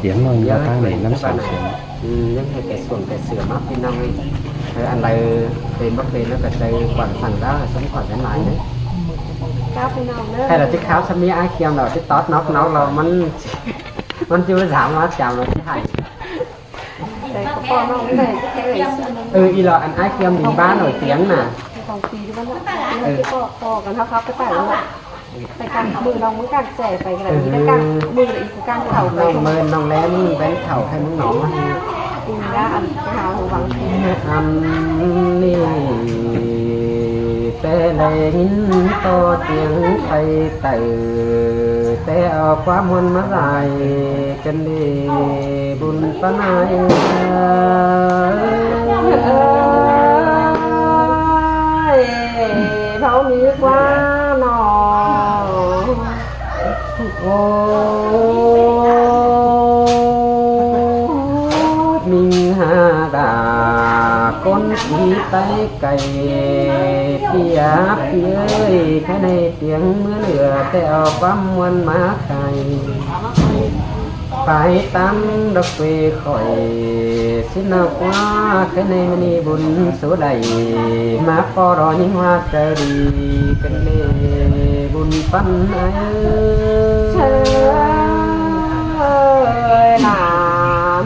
tiếng nói ra cái này năm sáu nhưng cái xuồng cái sửa mắt bên trong ấy rồi anh này về mất về nó cái đây quản thằng đó là sống khỏi cái này đấy hay là chiếc kháo xăm ai kia nào chiếc tót nó làมันchưa giảm nó chào nó cái hay ý là anh ai kia mình bán nổi tiếng nèไปกันมือน้องมือกันแจกไปกันนี้แล้วกันมืออีกกันเข่าไปน้องแล้วมึงแบนเข่าให้มึงหนออีน่าอันเข่าหวังอันนี้แต่เลยหินโตเตียงไทยไต่แต่เอาความมันมาใส่กันดีบุญปนายเขามีกว่าหนอโอ้มิงหาดาก้นสีไตไก่เปียเปียแค่ในเตียงเมื่อเหลือแต่เอาความมันมาไข่ไปตั้มดอกเวข่อยสินากว่าแค่ในมณีบุญสุดใดมาพอรอยิ่งว่าจะดีกันเลยบุญปันไอเชิญหนา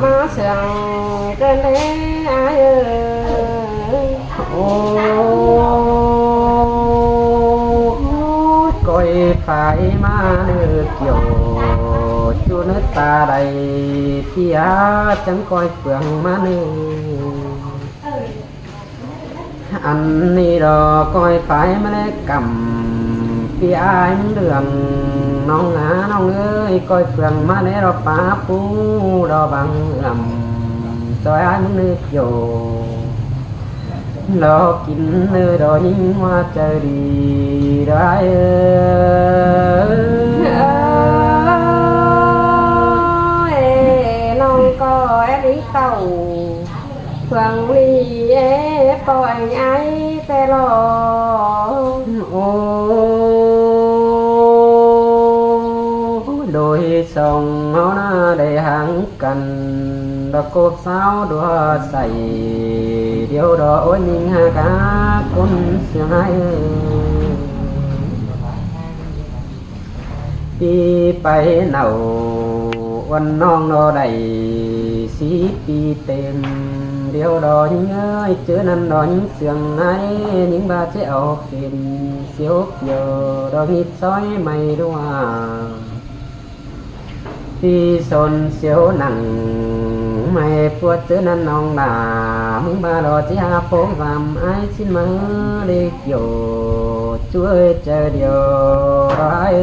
มาเสียงกันเลยไอโอ้ก้อยไฟมาเนื้อเกี่ยวจูนตาใดที่อาจังก้อยเปลืองมาเนื้ออันนี้ดอกก้อยไฟมาเล็กกำพี่อายเรื่องน้องน้องเอ้ยก้อยเปลืองมาเนื้อดอกป้าปูดอกบางลำจอยอายมึงเนื้อเกี่ยวรอกินเนื้อดอกยิ่งว่าจะดีได้เต่าเพื่องลีปล่อยไอ้แต่รอโอ้โดยส่งเอาหน้าได้ห่างกันดอกโกบสาวดัวใส่เดียวดอกโอ้ยนิ่งหากาคนเสียงไห้ปีไปเหนาวันน้องนอใดสีปีเต็มเดียวดอกยิ่งเอ้ยเจอนั่นดอกยิ่งเสียงไอ้ยิ่งบาเจ้าเป็นเสียวเกี่ยวดอกหิดซอยไม่รู้ว่าที่สนเสียวหนังไม่ปวดเจอนั่นน้องด่ามึงบาดอจีอาโป้รำไอ้ชิ้นมือเล็กอยู่ช่วยเจอเดียวร้าย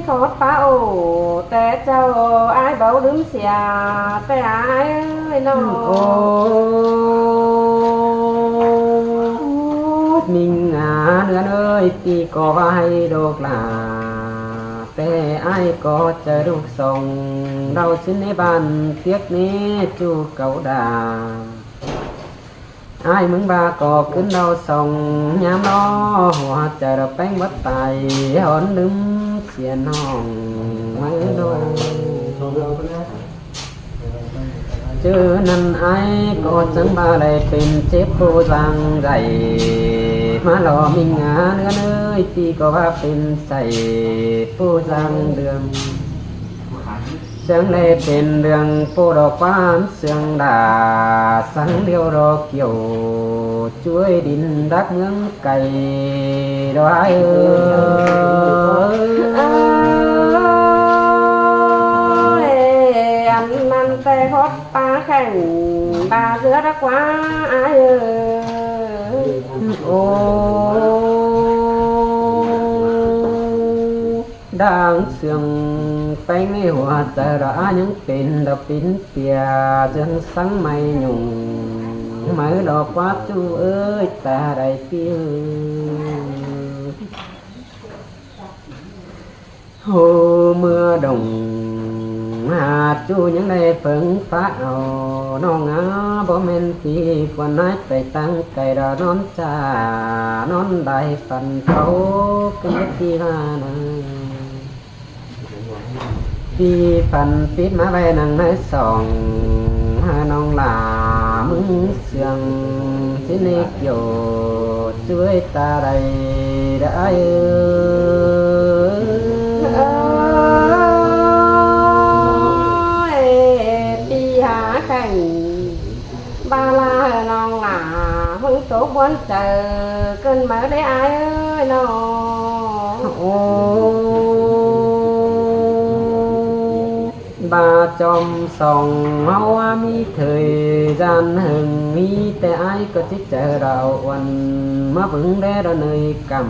ขอเป้าแต่เจ้าไอ้เบาลืมเสียแต่ไอ้น้องโอ้มิงหาเนื้อเอ้ยตีก็ไว้ดอกลาแต่ไอ้ก็จะลูกส่งเราชิ้นในบ้านเทียกนี้จูเก่าดาไอ้มึงบาก็ขึ้นเราส่งยามล้อหัวจะเราแป้งวัดไตหอนลืมเสียน้องไม่โดนเจอนั่นไอ้ก็จังบาได้เป็นเจ็บผู้สังใจมาหล่อมิงหาเนื้อเนื้อตีก็ว่าเป็นใส่ผู้สังเดือมจังได้เป็นเรื่องผู้ดอกความเสื่องด่าสังเดียวดอกเกี่ยวช่วยดินรักเมืองไก่ดอกไอ้อันมันแต่ฮอตปลาแข่งปลาเสือรักว่าไอ้โอ้ดังเสียงไปไม่หัวแต่ละยังเป็นดอกปิ้นเปียจังสังไม่หนุ่มไม่ดอกว่าจูเอ้ยแต่ได้เปียโหเมื่อดงหาจูยังได้เพิ่งฟ้าเอา น้องอาบ่แม่นพี่ควรนายไปตั้งไก่ดอนอนจ้านอนได้ปันเขาเป็นเล็กที่หานาพี่ปันปิดมาไว้นั่งในสองหาน้องหลามึงเสียงที่ในเกี่ยวช่วยตาใดได้ปีหาแข่งบาลาน้องหลาหึงtổ muốn chờ cơn mở đấy ai ơi nó bà chòm sòng máu mi thời gian hừng miแต่ai có chỉ chờ đào quần má vững đe đó nơi cầm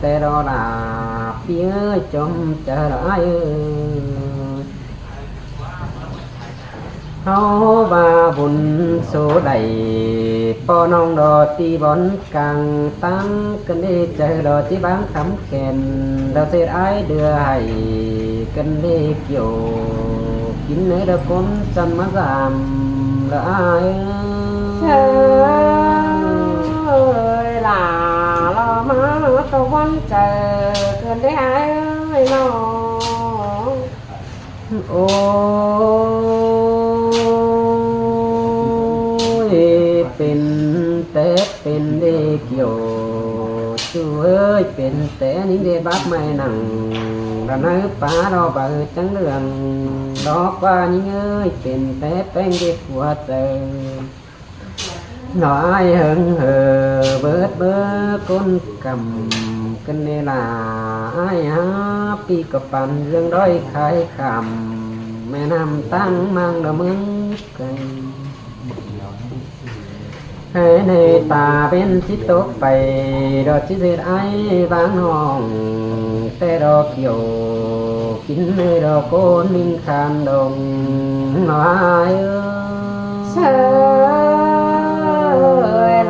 แต่đó là phía chòm chờ đào ai hao ba bùn số đầy po non đò ti bón càng tăng cân đi chờ đò ti bán khắm kèn đò thế ai đưa hay cân đi kiểu kín nơi đò con chân má giảm là ai ơi là lo má tôi vẫn chờ cơn đấy ai ơi nóเป็นแต่เป็นเด็กโยช่วยเป็นแต่นิ่งเดบักไม่หนังระนาป้ารอบ่จังเรื่องดอกว่านิ่งเอ้ยเป็นแต่เป็นเด็กหัวใจน้อยเหิงเห่อเบิดเบ้อก้นกำกันเนลาไอ้ฮะปีกปันเรื่องด้อยขายคำแม่น้ำตั้งมังดมึงไกให้ในตาเป็นที่ตกไปดอกที่เศษไอ้บางห้องแต่ดอกเกี่ยวกินในดอกโกนนิ่งคานดงน้อยเชื่อ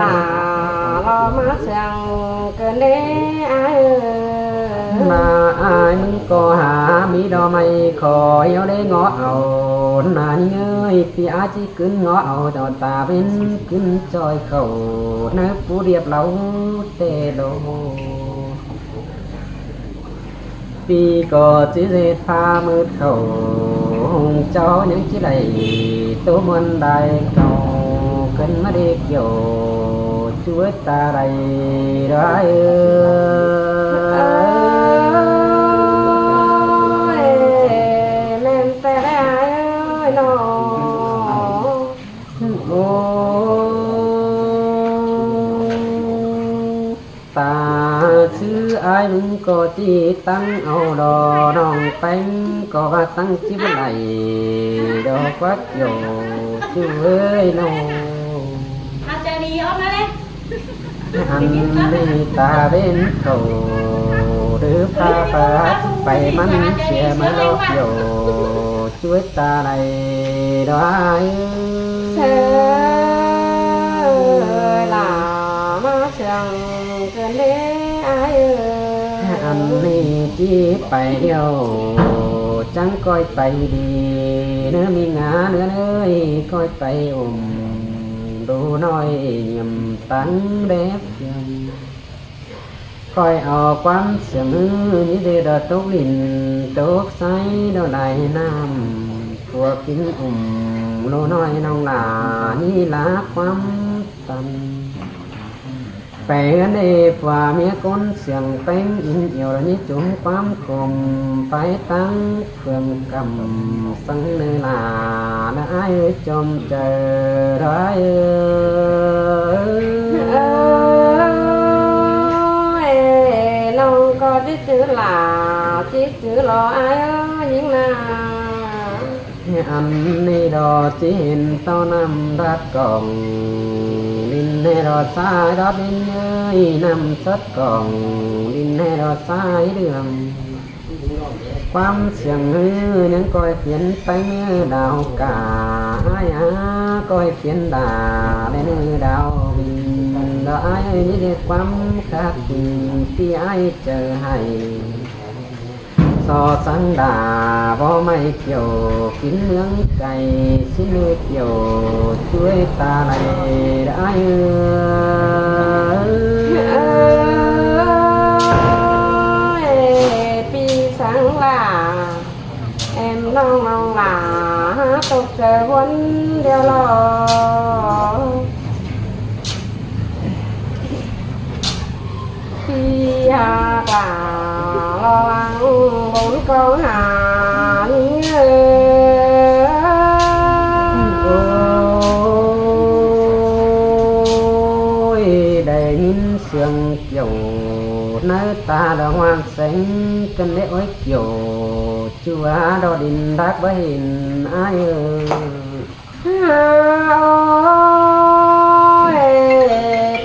là lo má rằng cơn đế ai mà aiมึงก็หามีดอกไม้ขอเอาได้งอเอานานเงยพี่อาจีขึ้นงอเอาดอกตาเป็นขึ้นจอยเขานักผู้เรียบเหลาเตโลปีก็จีเรพามืดเขาเจ้ายังจีไหลตัวมันได้เขาขึ้นมาเด็กโยช่วยตาใดได้ตาชื่อไอ้มึงก็จีตั้งเอาดอน้องแป้งก็ว่าตั้งจิบไหลดอกวัดโยช่วยน้องอาจารย์ดีออกมาเลยอันนี้ตาเป็นเขาหรือพาปาไปมันเสียมาดอกโยช่วยตาไหลดอกlà má rằng cơn đế aiอันนี้ที่ไปเดียวจังก้อยไปดีเนื้อมีงาเนื้อเอ้ยก้อยไปดูน้อยยำตั้งเด็บยังก้อยเอาความเสียงนี้เดือดตกลิ้นตกใสดอกไหลน้ำตัวกินดูน้อยน้องหลานี่ละความตันไปกันเด็กว่าเมียคนเสียงเป็นอินเอียวแล้วนี่จุ่มความคมไปตั้งเครื่องกำสังเนลาและไอ้จมเจอได้น้องก็จะชื่อหลาจิชื่อรอไอ้ยิ่งนาอันนี้ดอกจีเห็นเต้านำรัดกล่องดินให้ดอกสายดอกดินเอ้ยนำสัดกล่องดินให้ดอกสายเดือมความเสียงยังก้อยเขียนไปเมื่อดาวกาอ้ายก้อยเขียนด่าในเนื้อดาวบินดอกอ้ายนี่เรียกความคักที่อ้ายเจอให้ สอสังดาบ่ไม่เกี่ยวกินเนื้อไก่ชิ้นเนื้อเกี่ยวช่วยตาไหลได้ปีสังลาem non là tục trời quân đeo lo khi là lo lắng bốn câu hà ôi đầy nhìn sương chiều nơi ta đã hoàn sinh cần để ôi chiều chúa đo đình đắc với hình ai ơi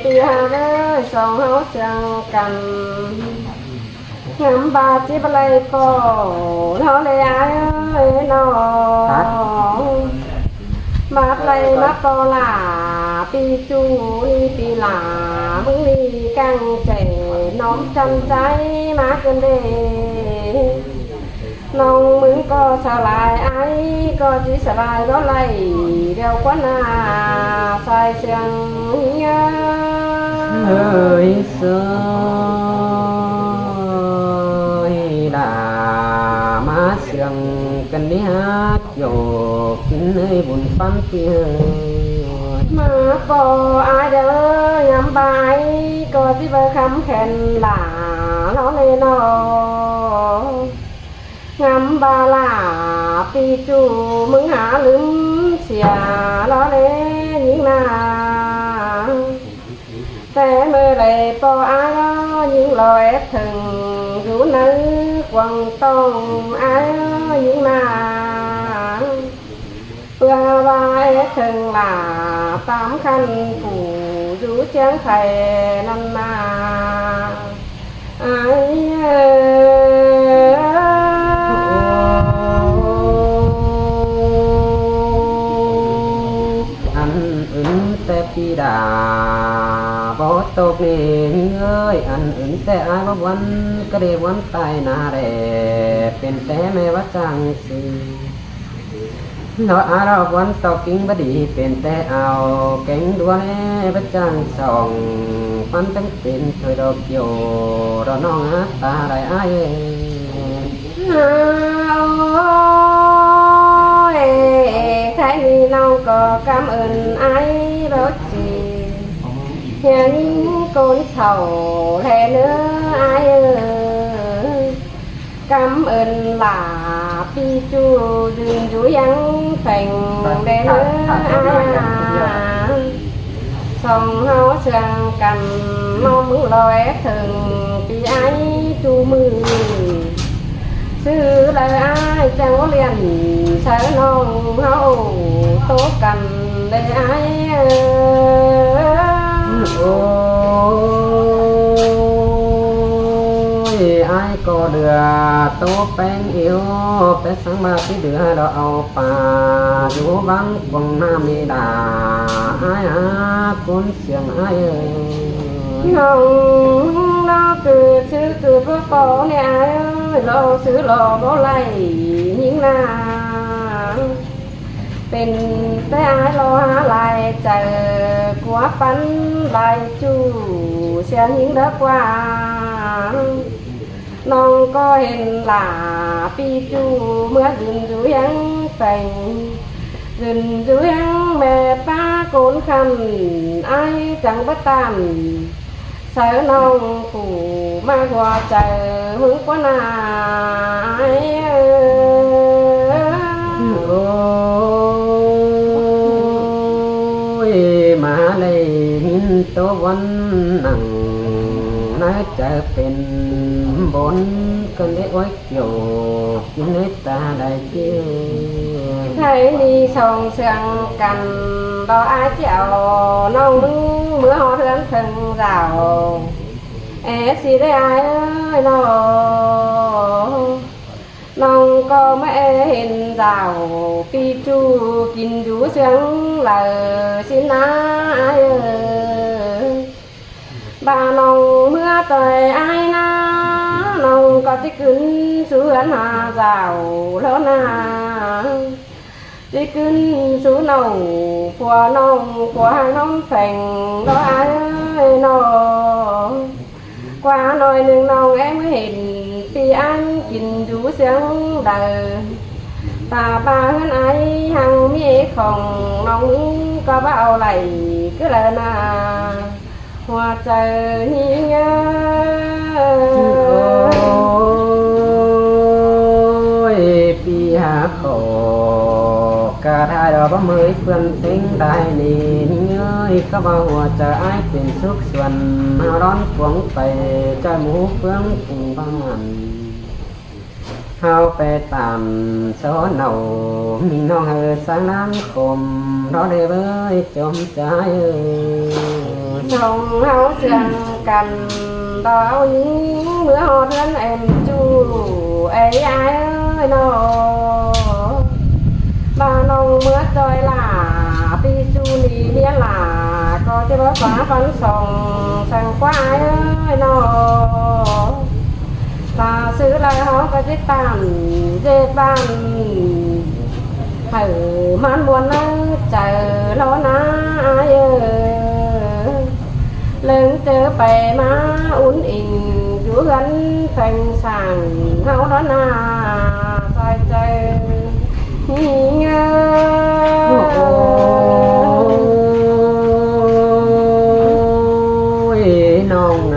tia ơi sông hấu sương cầm ngắm ba chiếc lấy cổ nó lấy ai ơi nó mát lấy mát to là pi chu đi pi là mừng đi căng trẻ nóm chân trái má cơn đê nông mừng có sao lại ai có chỉ sao lại đó lấy đeo quán à sai sương nhớ ơi sơi đà má sương cần đi hát dồ kín nơi buồn phán kia mà có ai đó nhắm bài có chỉ vừa khám khen là nó lên nó ngắm ba là pi chu mừng hạ lưng xìa nó lên những là thế mơ lại có ai đó những lời ép thường rủ nữ quần tông ai đó những là vừa ba ép thường là tám khăn phủ rủ chén thầy năm na ai anh ứng te pi đà bó tộc nên ơi anh ứng te ai bóวันก็ได้วันตายนาแร่เป็นแต่แม่ว่าจังสิnó à đóวันตอกกิ้งบดีเป็นแต่เอาเก่งดัวแน่ว่าจังสองฟันตั้งเป็นถอยดอกเกี่ยวเราน้องอาตาได้อ้าย thấy đi nông có cảm ơn ai rất gì hiện con thầu thế nữa ai ơi cảm ơn là pi chu dừng rủi ăn thành để nữa ai sông háo sương cầm mong muốn lòi thường pi ai chu mưa sư lời ai chẳng có liền sợ nông hậu tố cầm để ai ôi ai có đưa tố bén yêu bé sáng ba cái đứa đó ao pa dù vắng quần nam đi đà ai cuốn xiềng ai ơi nông nó cứ sư cứ có có nè ai ơi lo sư lo có lấy những na เป็นแต่อายรอหาลายเจอกัวปันลายจูเสียงหิงเด็กว่าน้องก็เห็นหลาปีจูเมื่อยืนอยู่ยังแฝงยืนอยู่ยังแม่ป้าโกนคันอายจังบัดตามเสือน้องผู้มากกว่าเจอมึงกว่านาอายมาเลยหินตัววันนั่งน่าจะเป็นบนกันได้ไว้เกี่ยวกินในตาได้เกี่ยว thấy đi sông sương cầm bao ai chèo nông mưng mưa họ thương thân rào xì đấy ai ơi nó nông có mẹ hình rào pi chu kín rú sương lờ xin ai ơi bà nông mưa trời ai na nông có chỉ cứng xuống hà giàu lớn à chỉ cứng xuống nầu của hai nông phèn đó ai ơi nó qua nói nương nông em mới hiện thì anh nhìn chú sáng đời ta ba hơn ai hằng mi không nông có bao này cứ là na hoa trời nhí nhớ ôi pi hà khổ cả hai đó có mới phương tính đại nì ơi có bao hoa trời ai tiền suốt xuân nào đón cuống về cho mũ phương cùng ban hao về tạm số nào mình non hờ sáng nắng khom đó để với chôm trái sông hao sương cành đó những bữa họ thân em chu ấy ai ơi nó ba nông mưa trời là ti chu nì nia là có cái bó phá phấn sòng sang qua ai ơi nó ta xứ lại họ có cái tàn dê ban thử man buồn nó chờ lo ná ai ơi lớn chớ bè má uốn in chú gắn phanh sàng hao đó na sai chơi ôi nông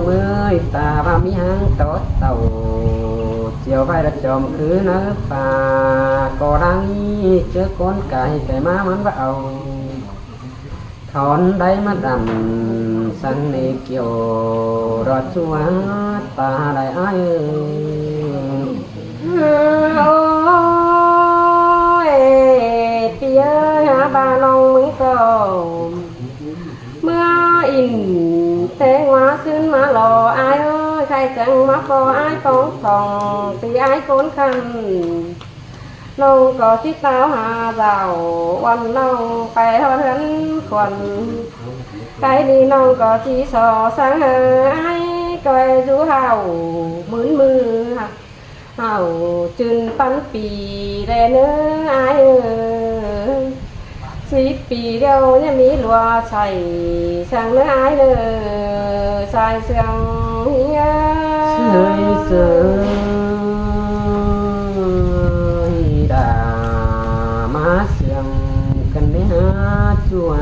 ơi ta ba mi hang tốt tàu chiều vai đã chòm cứ nỡ phà có đang chớ con cái má mắn vào thon đáy mắt đầm sang nề kiều rót chúa ta đại ai ơi tia hả ba nông mừng cầu mưa in té hoa xuyên má lò ai ơi khai chẳng mắt bò ai con phòng thì ai con khăn nông có chiếc táo hà giàu quan nông phải hơn hắn quần cái đi nông có chỉ sò sáng hờ ai coi du hào mướn mưa hào chân bắn pì đè nữa ai ơi xí pì đâu nhà mỹ lúa xài sang nữa ai nữa xài sang sơi đà má sương cần để chùa